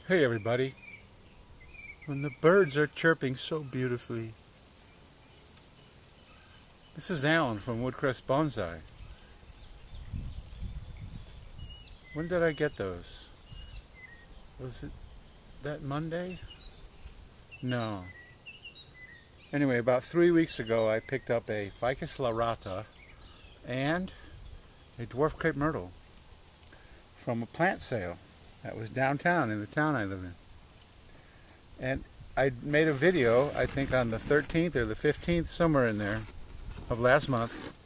Hey everybody, when the birds are chirping so beautifully. This is Alan from Woodcrest Bonsai. When did I get those? Was it that Monday? No. Anyway, about 3 weeks ago I picked up a Ficus lyrata and a Dwarf Crepe Myrtle from a plant sale that was downtown in the town I live in. And I made a video, I think on the 13th or the 15th, somewhere in there, of last month.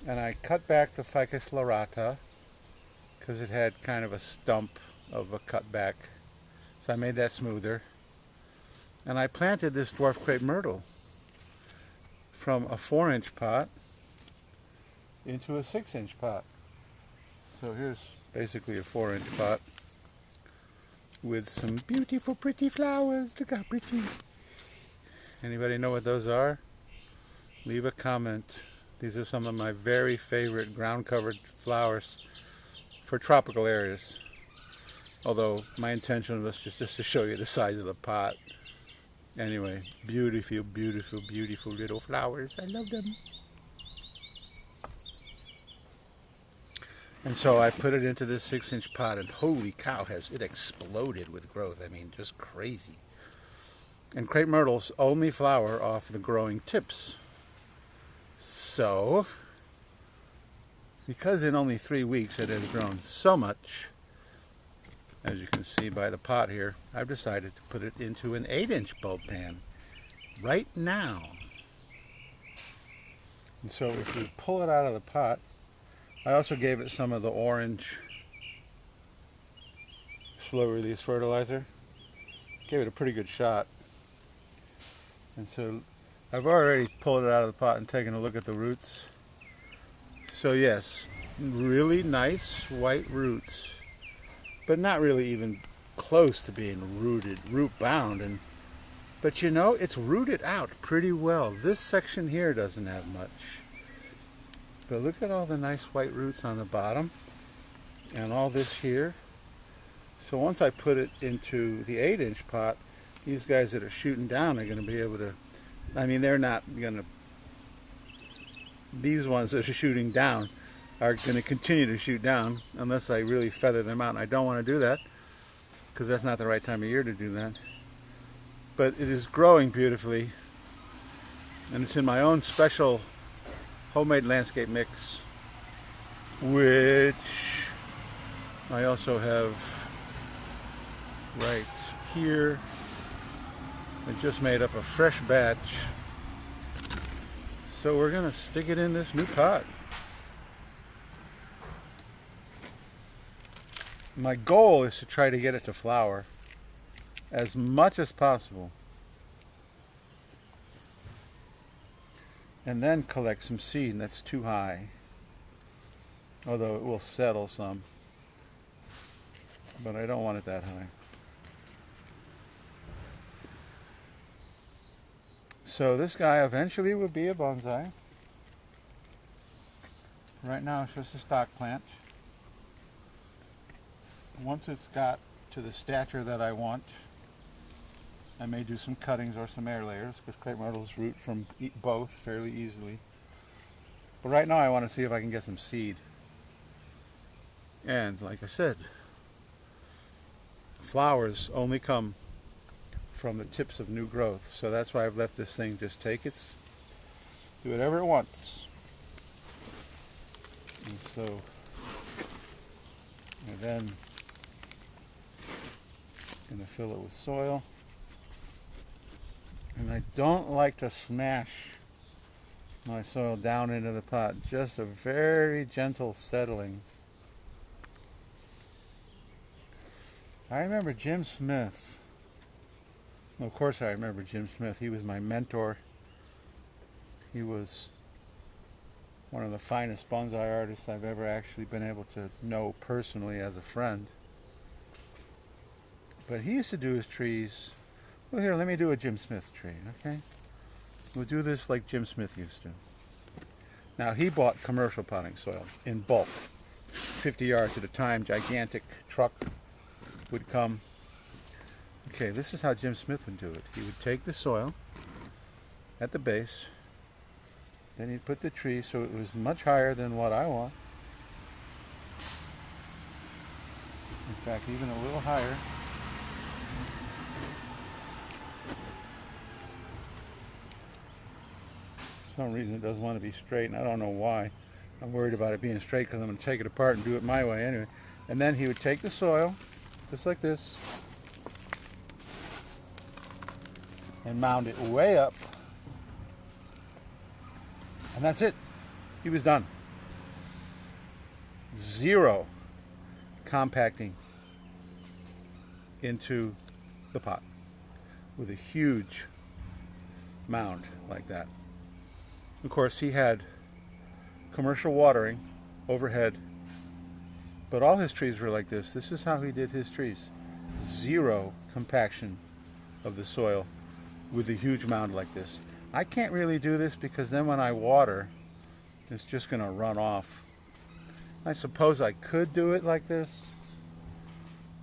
And I cut back the Ficus lyrata because it had kind of a stump of a cutback. So I made that smoother. And I planted this Dwarf Crepe Myrtle from a 4-inch pot into a 6-inch pot. So here's basically a 4-inch pot with some beautiful, pretty flowers. Look how pretty. Anybody know what those are? Leave a comment. These are some of my very favorite ground-covered flowers for tropical areas. Although my intention was just to show you the size of the pot. Anyway, beautiful, beautiful, beautiful little flowers. I love them. And so I put it into this 6-inch pot, and holy cow, has it exploded with growth. I mean, just crazy. And crepe myrtles only flower off the growing tips. So, because in only 3 weeks it has grown so much, as you can see by the pot here, I've decided to put it into an 8-inch bulb pan right now. And so if you pull it out of the pot, I also gave it some of the orange slow release fertilizer. Gave it a pretty good shot. And so I've already pulled it out of the pot and taken a look at the roots. So yes, really nice white roots, but not really even close to being root bound. But you know, it's rooted out pretty well. This section here doesn't have much. But look at all the nice white roots on the bottom and all this here. So once I put it into the 8-inch pot, these guys that are shooting down are going to be able to, I mean, they're not going to, these ones that are shooting down are going to continue to shoot down unless I really feather them out. And I don't want to do that because that's not the right time of year to do that. But it is growing beautifully, and it's in my own special homemade landscape mix, which I also have right here. I just made up a fresh batch. So we're going to stick it in this new pot. My goal is to try to get it to flower as much as possible, and then collect some seed. That's too high, although it will settle some, but I don't want it that high. So this guy eventually will be a bonsai. Right now it's just a stock plant. Once it's got to the stature that I want, I may do some cuttings or some air layers, because crepe myrtles root from both fairly easily. But right now I want to see if I can get some seed. And like I said, flowers only come from the tips of new growth. So that's why I've let this thing just take its, do whatever it wants. And so, and then I'm going to fill it with soil. And I don't like to smash my soil down into the pot, just a very gentle settling. I remember Jim Smith. Well, of course I remember Jim Smith. He was my mentor. He was one of the finest bonsai artists I've ever actually been able to know personally as a friend. But he used to do his trees. Well, here, let me do a Jim Smith tree, okay? We'll do this like Jim Smith used to. Now, he bought commercial potting soil in bulk, 50 yards at a time. Gigantic truck would come, Okay, this is how Jim Smith would do it. He would take the soil at the base, then he'd put the tree so it was much higher than what I want. In fact, even a little higher. For some reason it doesn't want to be straight, and I don't know why. I'm worried about it being straight because I'm going to take it apart and do it my way anyway. And then he would take the soil, just like this, and mound it way up. And that's it. He was done. Zero compacting into the pot with a huge mound like that. Of course, he had commercial watering overhead, but all his trees were like this. This is how he did his trees. Zero compaction of the soil with a huge mound like this. I can't really do this because then when I water, it's just going to run off. I suppose I could do it like this,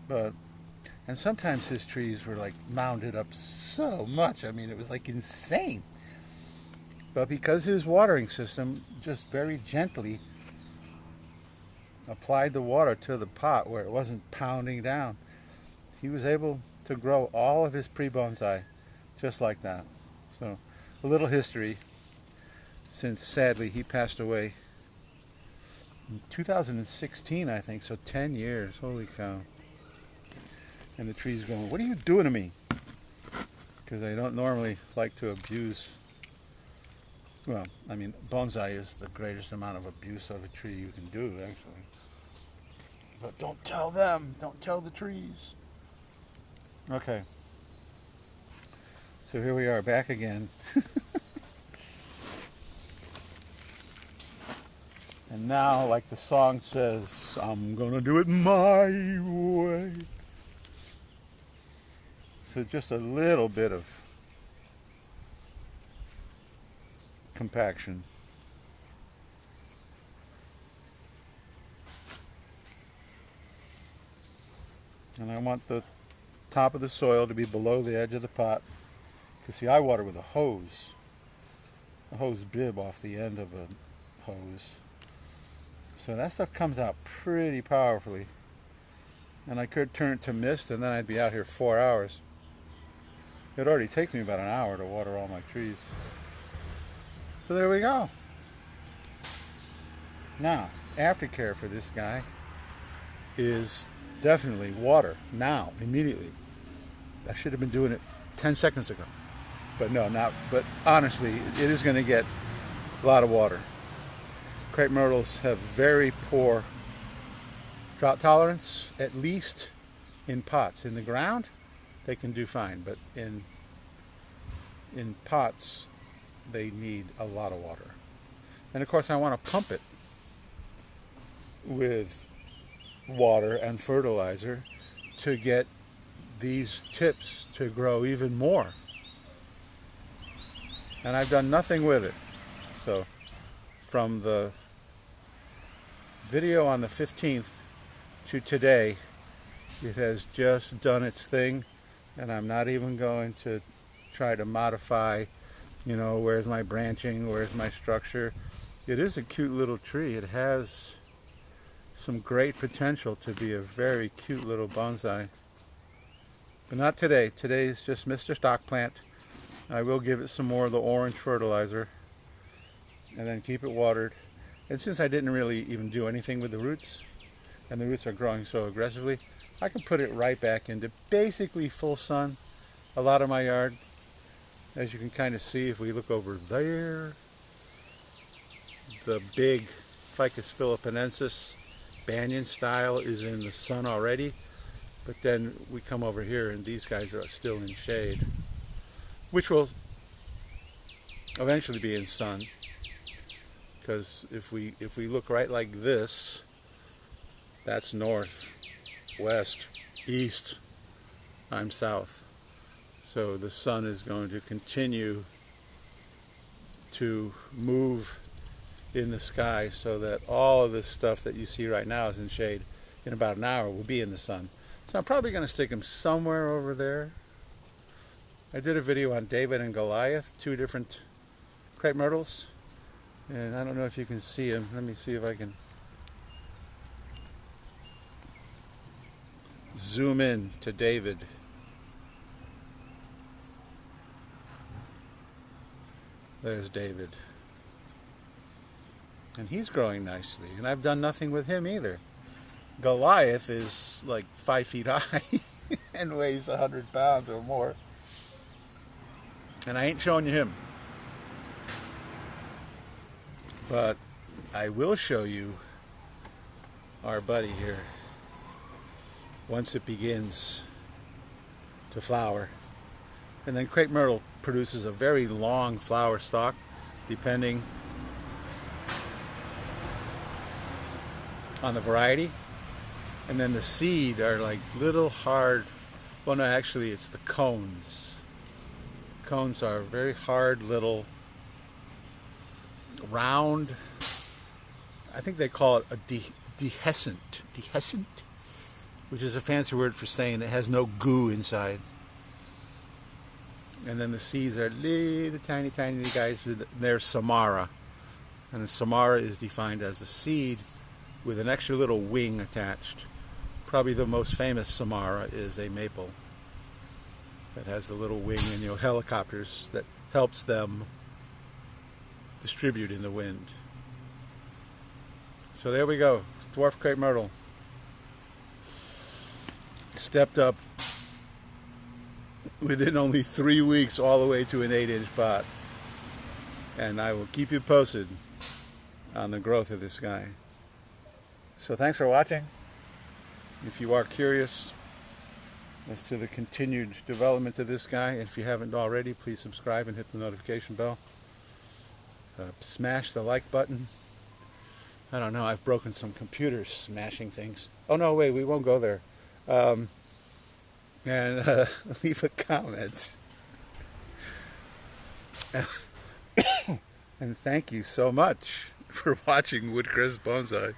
and sometimes his trees were like mounded up so much. I mean, it was like insane. But because his watering system just very gently applied the water to the pot where it wasn't pounding down, he was able to grow all of his pre-bonsai just like that. So a little history, since sadly he passed away in 2016, I think, so 10 years. Holy cow. And the tree's going, "What are you doing to me?" Because I don't normally like to abuse. Well, I mean, bonsai is the greatest amount of abuse of a tree you can do, actually. But don't tell them. Don't tell the trees. Okay. So here we are, back again. And now, like the song says, I'm gonna do it my way. So just a little bit of compaction. And I want the top of the soil to be below the edge of the pot. Because see, I water with a hose bib off the end of a hose. So that stuff comes out pretty powerfully. And I could turn it to mist and then I'd be out here 4 hours. It already takes me about an hour to water all my trees. So there we go. Now, aftercare for this guy is definitely water now, immediately. I should have been doing it 10 seconds ago. But no, not. But honestly, it is going to get a lot of water. Crepe myrtles have very poor drought tolerance, at least in pots. In the ground, they can do fine, but in pots, they need a lot of water. And of course, I want to pump it with water and fertilizer to get these tips to grow even more. And I've done nothing with it. So from the video on the 15th to today, it has just done its thing, and I'm not even going to try to modify, where's my branching, where's my structure. It is a cute little tree. It has some great potential to be a very cute little bonsai. But not today. Today is just Mr. Stock Plant. I will give it some more of the orange fertilizer and then keep it watered. And since I didn't really even do anything with the roots, and the roots are growing so aggressively, I can put it right back into basically full sun. A lot of my yard, as you can kind of see if we look over there, the big Ficus philippinensis banyan style is in the sun already. But then we come over here and these guys are still in shade, which will eventually be in sun. Because if we look right like this, that's north, west, east, I'm south. So the sun is going to continue to move in the sky so that all of this stuff that you see right now is in shade. In about an hour will be in the sun. So I'm probably going to stick him somewhere over there. I did a video on David and Goliath, 2 different crepe myrtles. And I don't know if you can see him. Let me see if I can zoom in to David. There's David. And he's growing nicely. And I've done nothing with him either. Goliath is like 5 feet high and weighs 100 pounds or more. And I ain't showing you him. But I will show you our buddy here once it begins to flower. And then crepe myrtle produces a very long flower stalk, depending on the variety. And then the seed are like little hard, well no, actually it's the cones. Cones are very hard little round, I think they call it a dehiscent, which is a fancy word for saying it has no goo inside. And then the seeds are little tiny guys, they're samara. And a samara is defined as a seed with an extra little wing attached. Probably the most famous samara is a maple that has the little wing and helicopters that helps them distribute in the wind. So there we go, dwarf crepe myrtle. Stepped up within only 3 weeks all the way to an 8-inch pot. And I will keep you posted on the growth of this guy. So thanks for watching. If you are curious as to the continued development of this guy, and if you haven't already, please subscribe and hit the notification bell. Smash the like button. I don't know, I've broken some computers smashing things. Oh no, wait, we won't go there. And leave a comment. And thank you so much for watching Woodcrest Bonsai.